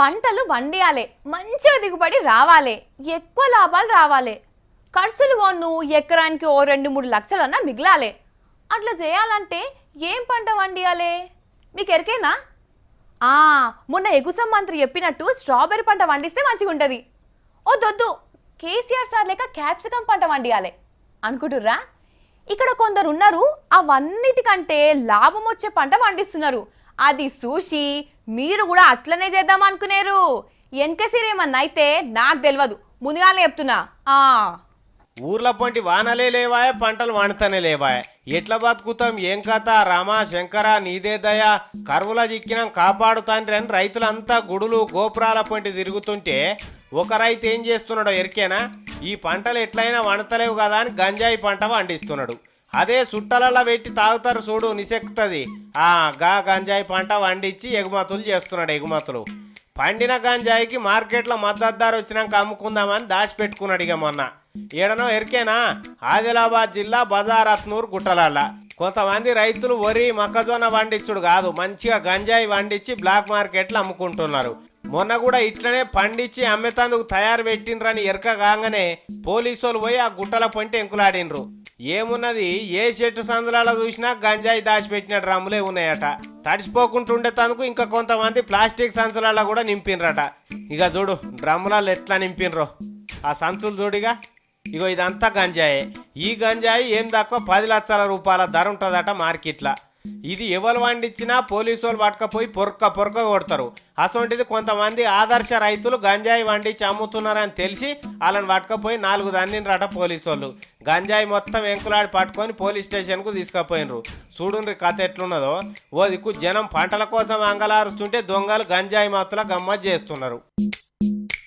పంటలు వండియాలి, మంచిగా దిగుబడి రావాలి, ఎక్కువ లాభాలు రావాలి. ఖర్చులు పోను ఎకరానికి ఓ 2-3 లక్షలన్నా మిగిలాలి. అట్లా చేయాలంటే ఏం పంట వండియాలి మీకు ఎరికేనా? మొన్న ఎగుసం మంత్రి చెప్పినట్టు స్ట్రాబెర్రీ పంట వండిస్తే మంచిగా ఉంటుంది. దొద్దు కేసీఆర్ సార్ లేక క్యాప్సికం పంట వండియాలి అనుకుంటుర్రా? ఇక్కడ కొందరు ఉన్నారు అవన్నిటికంటే లాభం వచ్చే పంట పండిస్తున్నారు. అది చూసి మీరు కూడా అట్లనే చేద్దాం అనుకునేరు. వెనకసిరేమన్నా అయితే నాకు తెలియదు, ముందుగానే చెప్తున్నా. ఊర్ల పొంటి వానలే లేవాయ, పంటలు వండుతనే లేవాయ. ఎట్లా బతుకుతాం ఏం కథ? రామా శంకర నీదే దయ, కరువుల చిక్కినం కాపాడు తండ్రి అని రైతులంతా గుడులు గోపురాల పొంటి తిరుగుతుంటే ఒక రైతు ఏం చేస్తున్నాడో ఎరికేనా? ఈ పంటలు ఎట్లయినా వండతలేవు కదా అని గంజాయి పంట వండిస్తున్నాడు. అదే సుట్టలలా పెట్టి తాగుతారు చూడు, నిసెక్కుతుంది. గా గంజాయి పంట వండించి ఎగుమతులు చేస్తున్నాడు. ఎగుమతులు పండిన గంజాయికి మార్కెట్లో మద్దతు ధర వచ్చినాక అమ్ముకుందామని దాచిపెట్టుకున్నాడు. ఇక మొన్న ఏడనో ఎరికేనా? ఆదిలాబాద్ జిల్లా బజారత్నూరు గుట్టలల్లా కొంతమంది రైతులు వరి మొక్కజొన్న వండించుడు కాదు, మంచిగా గంజాయి వండించి బ్లాక్ మార్కెట్లో అమ్ముకుంటున్నారు. మొన్న కూడా ఇట్లనే పండించి అమ్మేతందుకు తయారు పెట్టిండ్రని ఎరక కాగానే పోలీసులు పోయి ఆ గుట్టల పొంటి ఎంకులాడినరు. ఏమున్నది, ఏ చెట్టు సందులలో చూసినా గంజాయి దాచిపెట్టిన డ్రమ్ములే ఉన్నాయట. తడిసిపోకుంటుండేతందుకు ఇంకా కొంతమంది ప్లాస్టిక్ సంచులలో కూడా నింపినరట. ఇక చూడు డ్రమ్ములలో ఎట్లా నింపినరో ఆ సంచులు చూడిగా. ఇగో ఇదంతా గంజాయే. ఈ గంజాయి ఏం తక్కువ 10 లక్షల రూపాయల ధర ఉంటుందట మార్కెట్లో. ఇది ఎవరు వండించినా పోలీసు వాళ్ళు పట్టుకపోయి పొరక కొడతారు. అసొంటిది కొంతమంది ఆదర్శ రైతులు గంజాయి వండించి అమ్ముతున్నారని తెలిసి వాళ్ళని పట్టుకపోయి 4 దన్నిండ్రట పోలీసు వాళ్ళు. గంజాయి మొత్తం ఎంకులాడి పట్టుకొని పోలీస్ స్టేషన్కు తీసుకుపోయినరు. చూడుండ్రి కథ ఎట్లున్నదో. ఓ దిక్కు జనం పంటల కోసం అంగలారుస్తుంటే దొంగలు గంజాయి మత్తుల గమ్మత్ చేస్తున్నారు.